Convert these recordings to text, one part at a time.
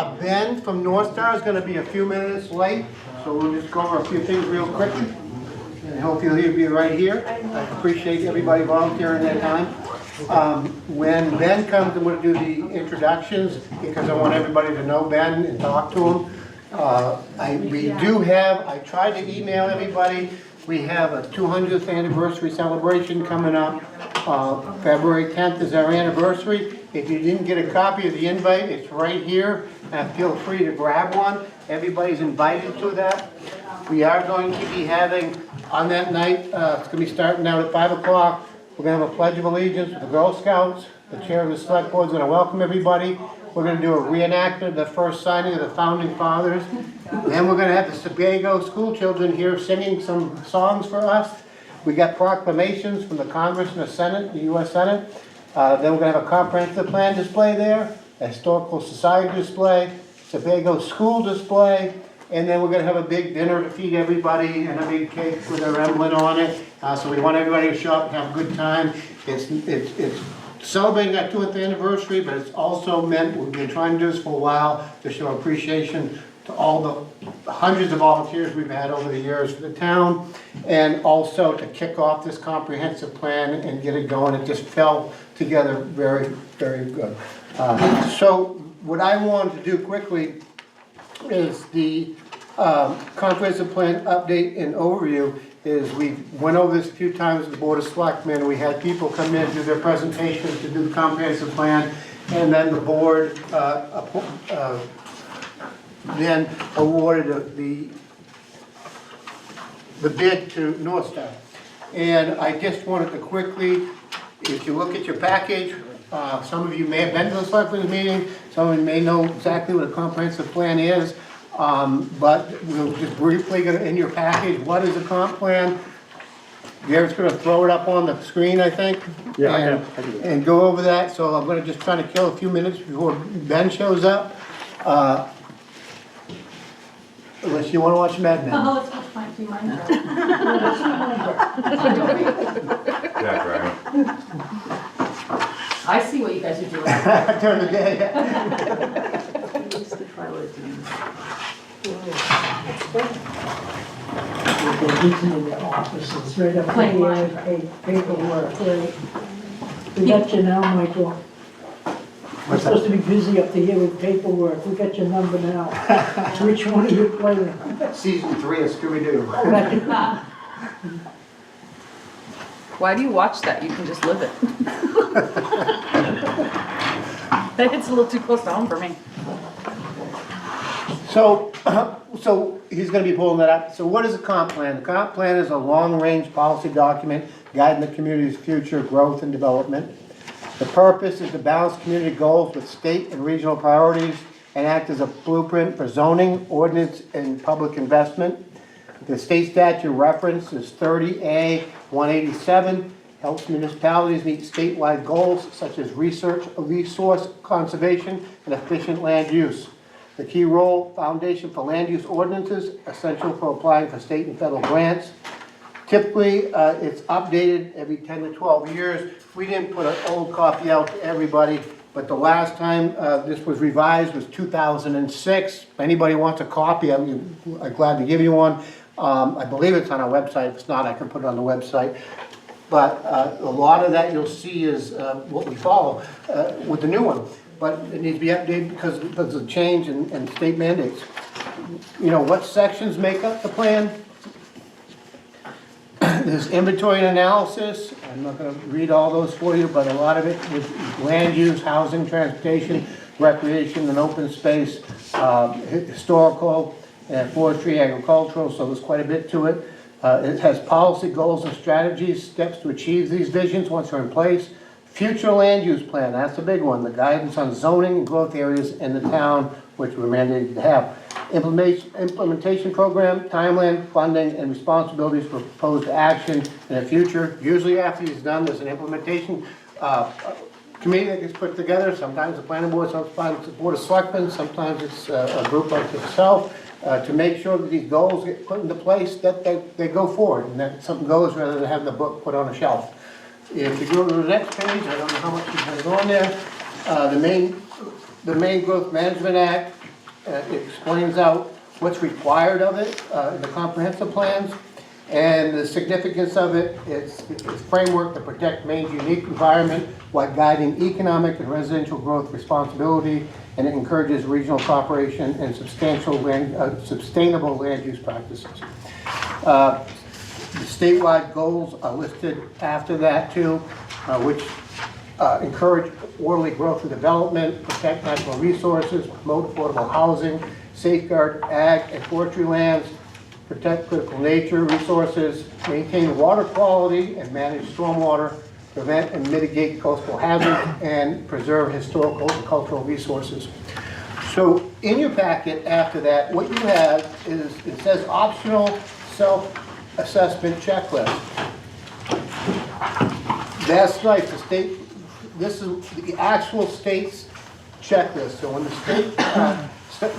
Ben from North Star is going to be a few minutes late, so we'll just go over a few things real quickly. And hopefully he'll be right here. I appreciate everybody volunteering their time. When Ben comes, I'm going to do the introductions because I want everybody to know Ben and talk to him. I tried to email everybody. We have a 200th anniversary celebration coming up. February 10th is our anniversary. If you didn't get a copy of the invite, it's right here. Feel free to grab one. Everybody's invited to that. We are going to be having, on that night, it's going to be starting out at 5 o'clock. We're going to have a Pledge of Allegiance with the Girl Scouts. The chair of the select board is going to welcome everybody. We're going to do a reenactment of the first signing of the Founding Fathers. Then we're going to have the Sebago school children here singing some songs for us. We got proclamations from the Congress and the Senate, the U.S. Senate. Then we're going to have a comprehensive plan display there, a historical society display, Sebago school display, and then we're going to have a big dinner to feed everybody and a big cake with our emblem on it. So we want everybody to show up and have a good time. It's celebrating that 200th anniversary, but it's also meant, we've been trying to do this for a while, to show appreciation to all the hundreds of volunteers we've had over the years for the town, and also to kick off this comprehensive plan and get it going. It just fell together very, very good. So what I wanted to do quickly is the comprehensive plan update and overview. Is we went over this a few times with the Board of Selectmen. We had people come in, do their presentations to do the comprehensive plan, and then the board then awarded the bid to North Star. And I just wanted to quickly, if you look at your package, some of you may have been to the selectmen's meeting, some of you may know exactly what a comprehensive plan is. But we'll just briefly go in your package, what is a comp plan? Garrett's going to throw it up on the screen, I think. Yeah, and go over that. So I'm going to just try to kill a few minutes before Ben shows up. Unless you want to watch Mad Men. Oh, let's watch my few minds. Yeah, right. I see what you guys are doing. During the day. We're visiting the offices right up Plain here, line. paperwork. We got you now, Michael. We're supposed to be busy up to here with paperwork. We got your number now. Which one are you playing? Season 3 of Scooby-Doo. Why do you watch that? You can just live it. It's a little too close to home for me. So he's going to be pulling that up. So what is a comp plan? The comp plan is a long-range policy document guiding the community's future growth and development. The purpose is to balance community goals with state and regional priorities and act as a blueprint for zoning, ordinance, and public investment. The state statute reference is 30A 187, helps municipalities meet statewide goals such as resource conservation and efficient land use. The key role, foundation for land use ordinances, essential for applying for state and federal grants. Typically, it's updated every 10 to 12 years. We didn't put an old copy out to everybody, but the last time this was revised was 2006. If anybody wants a copy, I'm glad to give you one. I believe it's on our website. If it's not, I can put it on the website. But a lot of that you'll see is what we follow with the new one. But it needs to be updated because of the change in state mandates. You know, what sections make up the plan? There's inventory and analysis. I'm not going to read all those for you, but a lot of it is land use, housing, transportation, recreation, and open space, historical, and forestry, agricultural, so there's quite a bit to it. It has policy goals and strategies, steps to achieve these visions once they're in place. Future land use plan, that's the big one, the guidance on zoning and growth areas in the town, which we're mandated to have. Implementation program, timeline, funding, and responsibilities for proposed action in the future. Usually after it's done, there's an implementation committee that gets put together. Sometimes the planning board, sometimes the board of selectmen, sometimes it's a group like yourself, to make sure that these goals get put into place, that they go forward, and that something goes rather than having the book put on a shelf. If you go to the next page, I don't know how much you have on there, the main Growth Management Act, It explains out what's required of it in the comprehensive plans, and the significance of it. It's framework to protect Maine's unique environment while guiding economic and residential growth responsibility, and it encourages regional cooperation and sustainable land use practices. The statewide goals are listed after that too, which encourage orderly growth and development, protect natural resources, promote affordable housing, safeguard ag and forestry lands, protect critical nature resources, maintain water quality and manage stormwater, prevent and mitigate coastal hazards, and preserve historical and cultural resources. So in your packet after that, what you have is, it says optional self-assessment checklist. That's right, the state, this is the actual state's checklist. So when the state,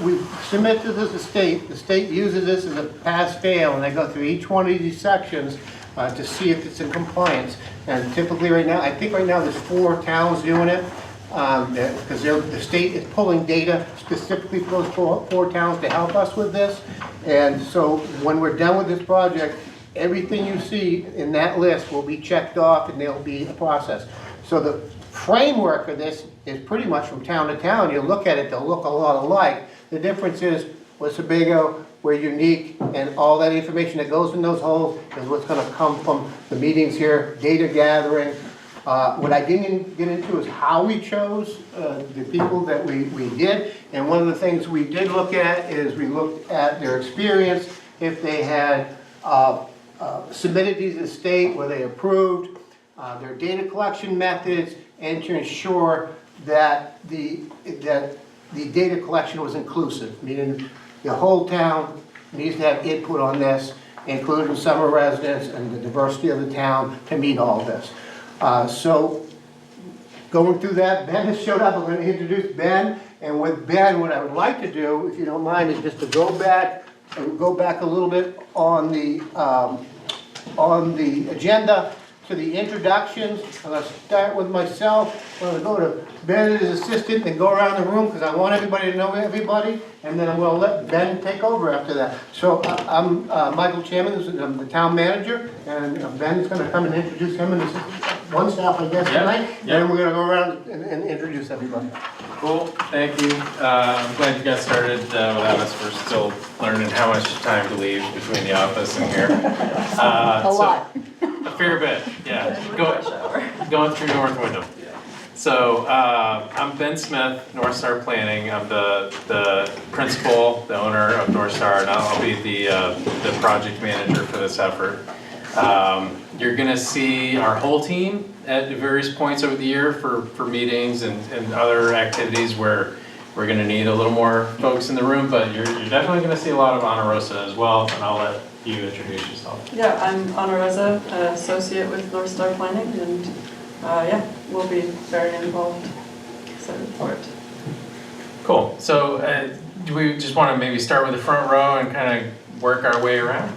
we submit to the state uses this as a pass-fail, and they go through each one of these sections to see if it's in compliance. And typically right now, I think right now there's 4 towns doing it, because the state is pulling data specifically for those four towns to help us with this. And so when we're done with this project, everything you see in that list will be checked off and there'll be a process. So the framework of this is pretty much from town to town. You look at it, they'll look a lot alike. The difference is with Sebago, we're unique, and all that information that goes in those holes is what's going to come from the meetings here, data gathering. What I didn't get into is how we chose the people that we did. And one of the things we did look at is we looked at their experience, if they had submitted these to the state, were they approved, their data collection methods, and to ensure that the data collection was inclusive, meaning the whole town needs to have input on this, including summer residents and the diversity of the town to meet all this. So going through that, Ben has showed up. I'm going to introduce Ben, and with Ben, what I would like to do, if you don't mind, is just to go back a little bit on the agenda to the introductions. I'm going to start with myself. I'm going to go to Ben and his assistant and go around the room because I want everybody to know everybody, and then I'm going to let Ben take over after that. So I'm Michael Chairman, I'm the town manager, and Ben's going to come and introduce him and his one staff, I guess, tonight. And then we're going to go around and introduce everybody. Cool, thank you. I'm glad you got started without us. We're still learning how much time to leave between the office and here. A lot. A fair bit, yeah. Going through North Wyndham. So I'm Ben Smith, North Star Planning. I'm the principal, the owner of North Star, and I'll be the project manager for this effort. You're gonna see our whole team at various points over the year for meetings and other activities where we're gonna need a little more folks in the room, but you're definitely gonna see a lot of Onarosa as well, and I'll let you introduce yourself. Yeah, I'm Onarosa, an associate with North Star Planning, and yeah, we'll be very involved. Excited for it. Cool, so do we just wanna maybe start with the front row and kind of work our way around?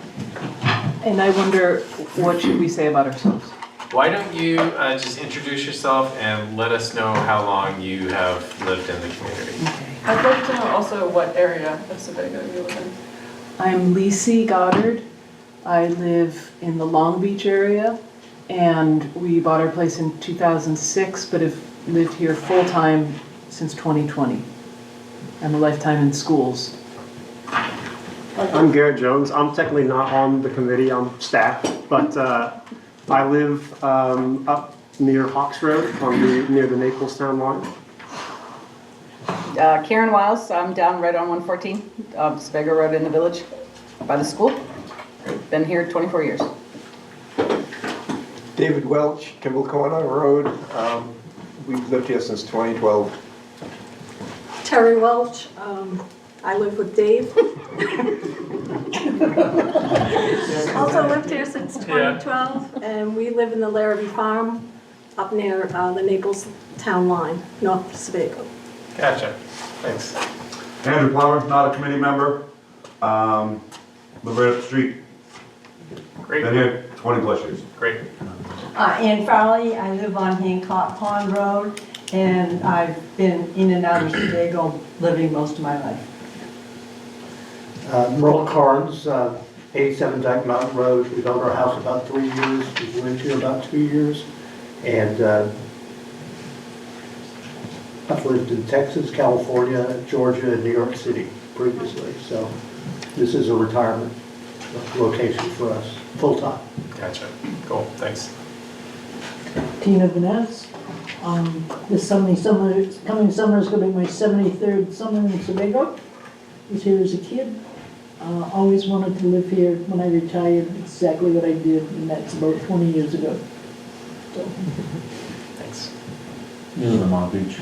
And I wonder, what should we say about ourselves? Why don't you just introduce yourself and let us know how long you have lived in the community. I'd like to know also what area of Sebago you live in. I'm Lisi Goddard. I live in the Long Beach area, and we bought our place in 2006, but have lived here full-time since 2020. I'm a lifetime in schools. I'm Garrett Jones. I'm technically not on the committee, I'm staff, but I live up near Hawks Road near the Naples town line. Karen Wiles, I'm down right on 114, Sebago Road in the village by the school. Been here 24 years. David Welch, Kimball Corner Road. We've lived here since 2012. Terry Welch, I live with Dave. Also lived here since 2012, and we live in the Larrabee Farm up near the Naples town line, north of Sebago. Gotcha, thanks. Andrew Plummer, not a committee member. Live right up the street. Great. Been here 20 plus years. Great. Ann Farley, I live on Hancock Pond Road, and I've been in and out of Sebago living most of my life. Merle Carnes, 87 Dyke Mountain Road. We've owned our house about 3 years. We've lived here about 2 years. And I've lived in Texas, California, Georgia, and New York City previously. So this is a retirement location for us, full-time. Gotcha. Cool, thanks. Tina Vaness. This coming summer is gonna be my 73rd summer in Sebago. Was here as a kid. Always wanted to live here. When I retired, exactly what I did, and that's about 20 years ago. So, Thanks. You live in Long Beach.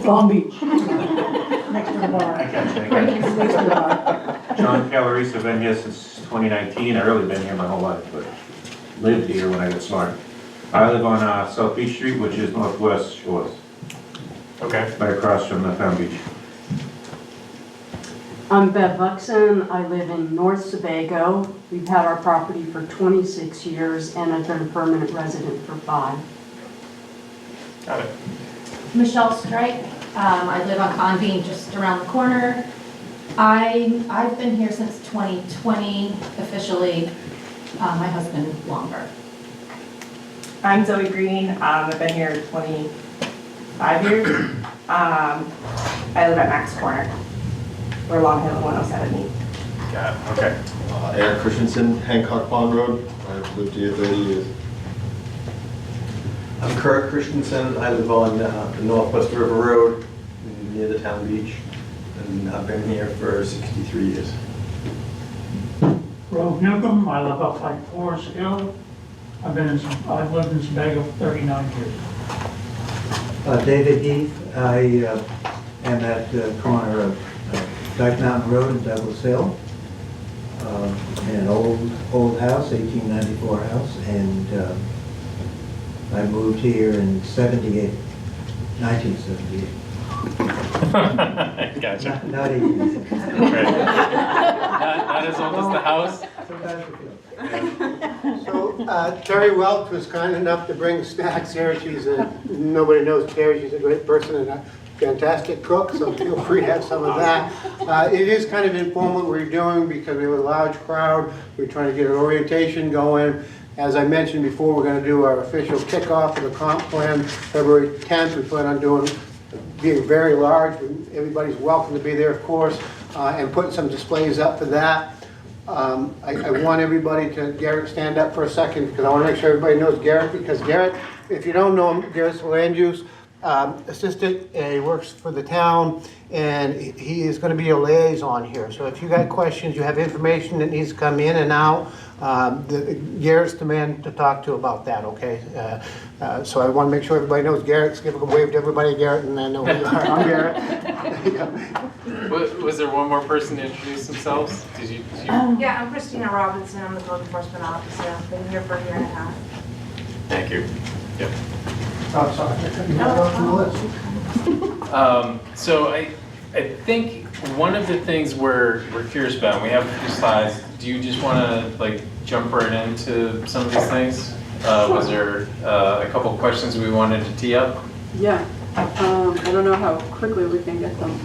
Long Beach. Next to the bar. I got you. Next to the bar. John Calarisa, been here since 2019. I've really been here my whole life, but lived here when I got smart. I live on South Beach Street, which is Northwest Shores, Okay. right across from the Town Beach. I'm Bev Buxton. I live in North Sebago. We've had our property for 26 years and I've been a permanent resident for 5. Got it. Michelle Strike. I live on Convene, just around the corner. I've been here since 2020 officially. My husband longer. I'm Zoe Green. I've been here 25 years. I live at Max Corner. We're Long Hill 107E. Got it. Okay. Eric Christensen, Hancock Pond Road. I've lived here 30 years. I'm Kurt Christensen. I live on the Northwest River Road near the town beach. And I've been here for 63 years. Rob Newcomb, I live up like Forest Hill. I've lived in Sebago for 39 years. David Heath, I am at the corner of Dyke Mountain Road and Douglas Hill. An old house, 1894 house, and I moved here in 1978. Gotcha. Not even. Right. Not as old as the house. So Terry Welch was kind enough to bring snacks here. Nobody knows Terry, she's a great person and a fantastic cook, so feel free to have some of that. It is kind of informal what we're doing because we have a large crowd. We're trying to get an orientation going. As I mentioned before, we're going to do our official kickoff of the comp plan February 10th. We plan on being very large. Everybody's welcome to be there, of course, and putting some displays up for that. I want everybody to, Garrett, stand up for a second because I want to make sure everybody knows Garrett, because Garrett, if you don't know him, Garrett's the land use assistant, and he works for the town, and he is going to be a liaison here. So if you got questions, you have information that needs to come in and out, Garrett's the man to talk to about that, okay? So I want to make sure everybody knows Garrett. Give a wave to everybody, Garrett, and then know who you are. I'm Garrett. Was there one more person to introduce themselves? Did you? Yeah, I'm Christina Robinson. I'm the code enforcement officer. I've been here for a year and a half. Thank you. Yep. Oh, sorry. So I think one of the things we're curious about, we have a few slides. Do you just want to like jump right into some of these things? Was there a couple of questions we wanted to tee up? Yeah, I don't know how quickly we can get them.